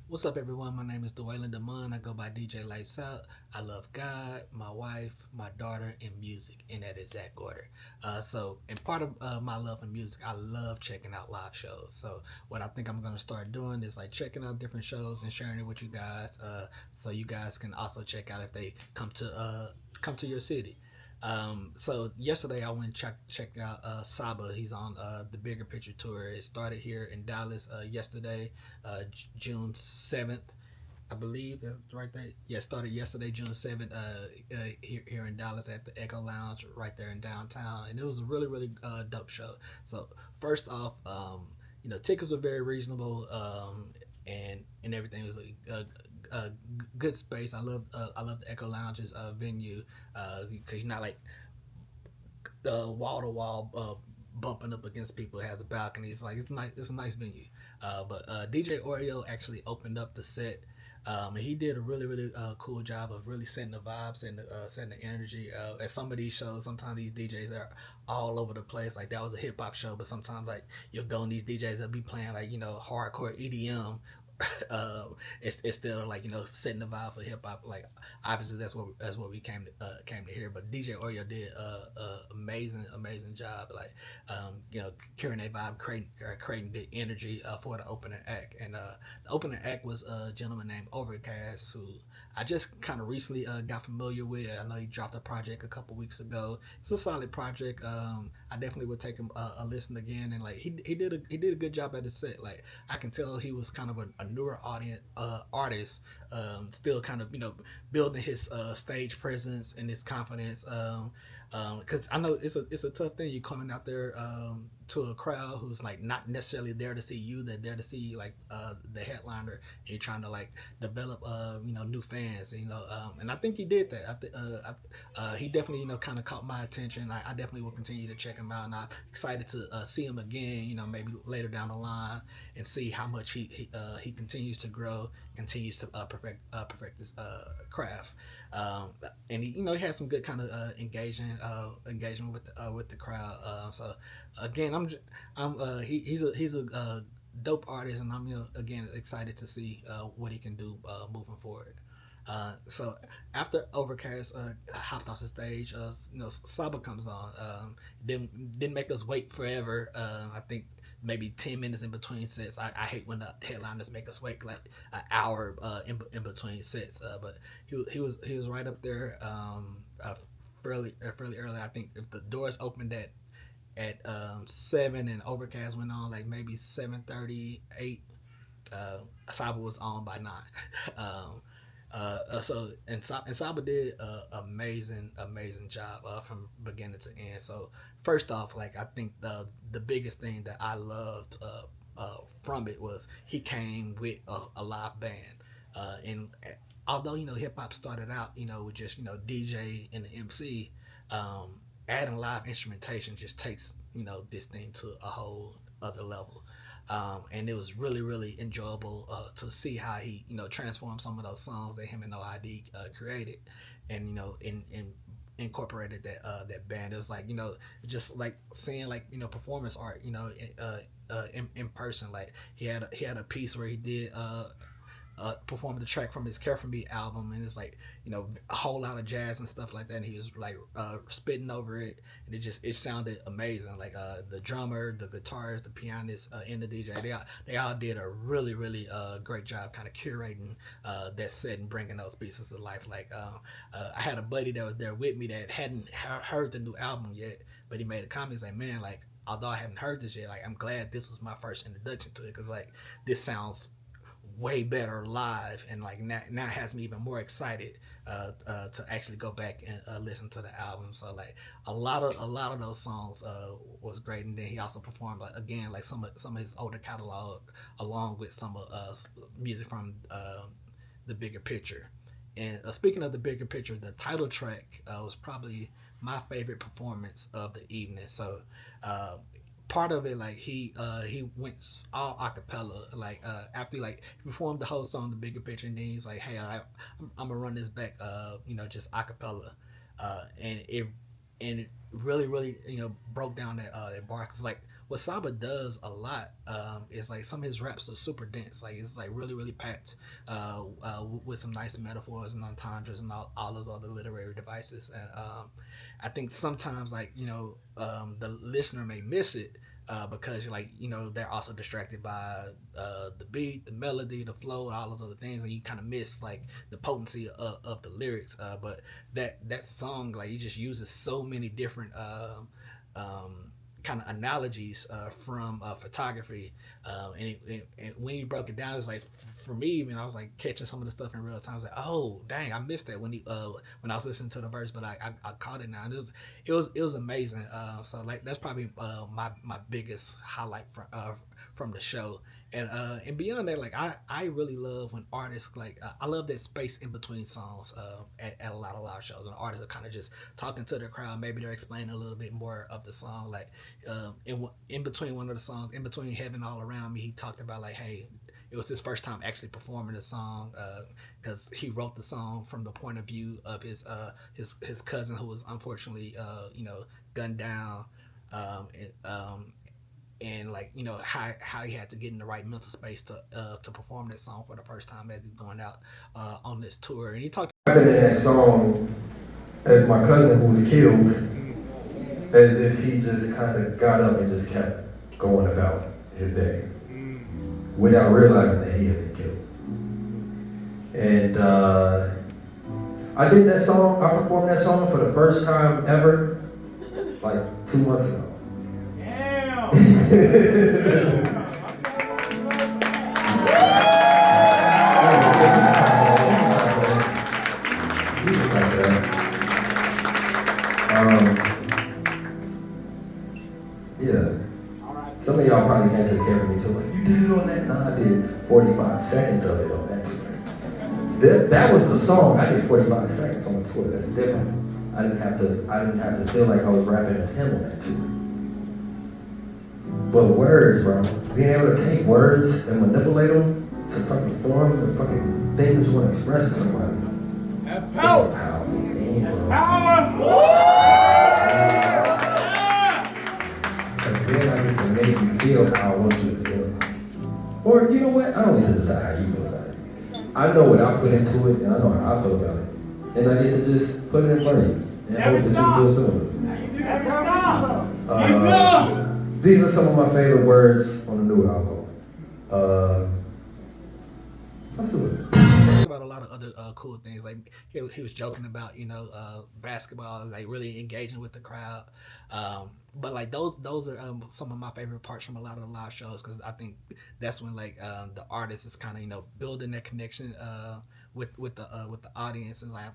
What's up, everyone? My name is Dwaylen Demond. I go by DJ Lights Out. I love God, my wife, my daughter, and music in that exact order. And part of my love of music, I love checking out live shows. So, what I think I'm gonna start doing is like checking out different shows and sharing it with you guys, so you guys can also check out if they come to your city. So yesterday I went and checked out Saba. He's on the Bigger Picture tour. It started here in Dallas yesterday, June 7th. I believe that's right there. Yeah, started yesterday, June 7th, here in Dallas at the Echo Lounge right there in downtown. And it was a really dope show. So, first off, tickets were very reasonable, and everything was a good space. I love the Echo Lounge's venue, because you're not like wall to wall bumping up against people. It has a balcony. It's like it's nice. It's a nice venue. But DJ Oreo actually opened up the set. And he did a really cool job of really setting the vibes and setting the energy. At some of these shows, sometimes these DJs are all over the place. Like that was a hip hop show, but sometimes like you'll go and these DJs will be playing like hardcore EDM. It's still like setting the vibe for hip hop. Like obviously that's what we came to hear. But DJ Oreo did amazing job. Like carrying that vibe, creating good energy for the opening act. And the opening act was a gentleman named Overcast, who I just kind of recently got familiar with. I know he dropped a project a couple weeks ago. It's a solid project. I definitely would take him a listen again. And like he did a good job at the set. Like I can tell he was kind of a newer audience artist, still kind of building his stage presence and his confidence. Because I know it's a tough thing. You coming out there to a crowd who's like not necessarily there to see you. They're there to see like the headliner, and you're trying to like develop new fans. And I think he did that. He definitely kind of caught my attention. I definitely will continue to check him out, and I'm excited to see him again. Maybe later down the line, and see how much he continues to grow, continues to perfect this craft. And he had some good kind of engagement with the crowd. So again, he's a dope artist, and I'm again excited to see what he can do moving forward. So after Overcast hopped off the stage, Saba comes on. Didn't make us wait forever. I think maybe 10 minutes in between sets. I hate when the headliners make us wait like an hour in between sets. But he was right up there. Fairly early. I think if the doors opened at 7 and Overcast went on like maybe 7:38. Saba was on by 9. um, and Saba did an amazing job from beginning to end. So first off, like I think the biggest thing that I loved from it was he came with a live band. And although hip hop started out with just DJ and the MC, adding live instrumentation just takes this thing to a whole other level. And it was really enjoyable to see how he transformed some of those songs that him and OID created, and incorporated that band. It was like just like seeing like performance art in person. Like he had a piece where he did performed the track from his Care For Me album, and it's like a whole lot of jazz and stuff like that. And he was like spitting over it, and it sounded amazing. Like the drummer, the guitarist, the pianist, and the DJ, they all did a really great job, kind of curating that set and bringing those pieces to life. Like I had a buddy that was there with me that hadn't heard the new album yet, but he made a comment saying, "Man, like." Although I haven't heard this yet, like I'm glad this was my first introduction to it, because like this sounds way better live, and like now it has me even more excited to actually go back and listen to the album. So like a lot of those songs was great, and then he also performed like again like some of his older catalog along with some of music from the Bigger Picture. And speaking of the Bigger Picture, the title track was probably my favorite performance of the evening. So uh, part of it, like he went all acapella. Like after like he performed the whole song, the Bigger Picture, and then he's like, "Hey, I'm gonna run this back, just acapella," and it really broke down that bar. Cause like what Saba does a lot is like some of his raps are super dense. Like it's like really really packed with some nice metaphors and entendres and all those other literary devices. And I think sometimes like the listener may miss it because like they're also distracted by the beat, the melody, the flow, and all those other things, and you kind of miss like the potency of the lyrics. But that song like he just uses so many different kind of analogies from photography, and when he broke it down, it's like for me, man, I was like catching some of the stuff in real time. I was like, oh dang, I missed that when I was listening to the verse, but I caught it now. And it was amazing. So like that's probably my biggest highlight from the show. And beyond that, like I really love when artists like I love that space in between songs at a lot of live shows, and artists are kind of just talking to the crowd. Maybe they're explaining a little bit more of the song. Like in between one of the songs, in between Heaven All Around Me, he talked about like, hey, it was his first time actually performing the song because he wrote the song from the point of view of his cousin who was unfortunately gunned down. And like how he had to get in the right mental space to perform that song for the first time as he's going out on this tour. And he talked in that song as my cousin who was killed, as if he just kind of got up and just kept going about his day without realizing that he had been killed. And I did that song, I performed that song for the first time ever like 2 months ago. Yeah. Some of y'all probably can't take care of me too. Like, you did it on that? No, I did 45 seconds of it on that tour. That was the song. I did 45 seconds on the tour. That's different. I didn't have to feel like I was rapping as him on that tour. But words, bro. Being able to take words and manipulate them to fucking form the fucking thing that you want to express to somebody. That's a powerful thing, bro. Because then I get to make you feel how I want you to feel. Or, you know what? I don't need to decide how you feel about it. I know what I put into it, and I know how I feel about it. And I get to just put it in front of you and hope that you feel similar. These are some of my favorite words on the new album. Let's do it. About a lot of other cool things. Like he was joking about basketball, like really engaging with the crowd. But like those are some of my favorite parts from a lot of the live shows, because I think that's when like the artist is kind of building that connection with the audience, and like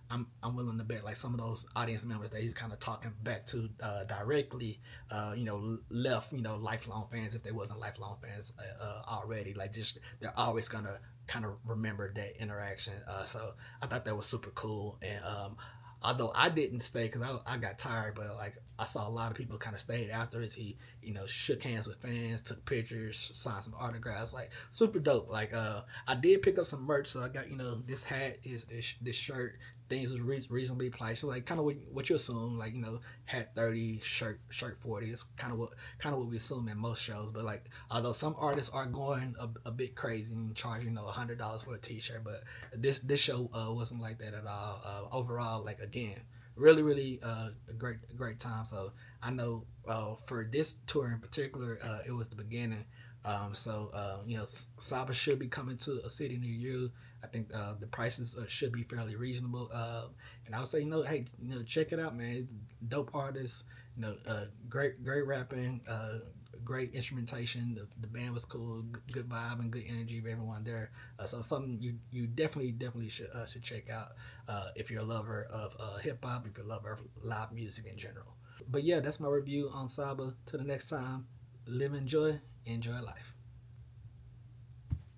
I'm willing to bet like some of those audience members that he's kind of talking back to directly, left lifelong fans if they wasn't lifelong fans already. Like just they're always gonna kind of remember that interaction. So I thought that was super cool. And although I didn't stay because I got tired, but like I saw a lot of people kind of stayed afterwards. He shook hands with fans, took pictures, signed some autographs, like super dope. Like I did pick up some merch, so I got this hat, is this shirt. Things was reasonably priced, so like kind of what you assume, like hat 30, shirt 40. It's kind of what we assume at most shows. But like although some artists are going a bit crazy and charging $100 for a t-shirt, but this show wasn't like that at all. Overall, like again, really a great time. So I know for this tour in particular, it was the beginning. Saba should be coming to a city near you. I think the prices should be fairly reasonable. And I would say, hey, check it out, man. It's dope artists. Great rapping, great instrumentation. The band was cool, good vibe and good energy of everyone there. So something you definitely should check out if you're a lover of hip hop, if you're a lover of live music in general. But yeah, that's my review on Saba. Till the next time, live, enjoy life.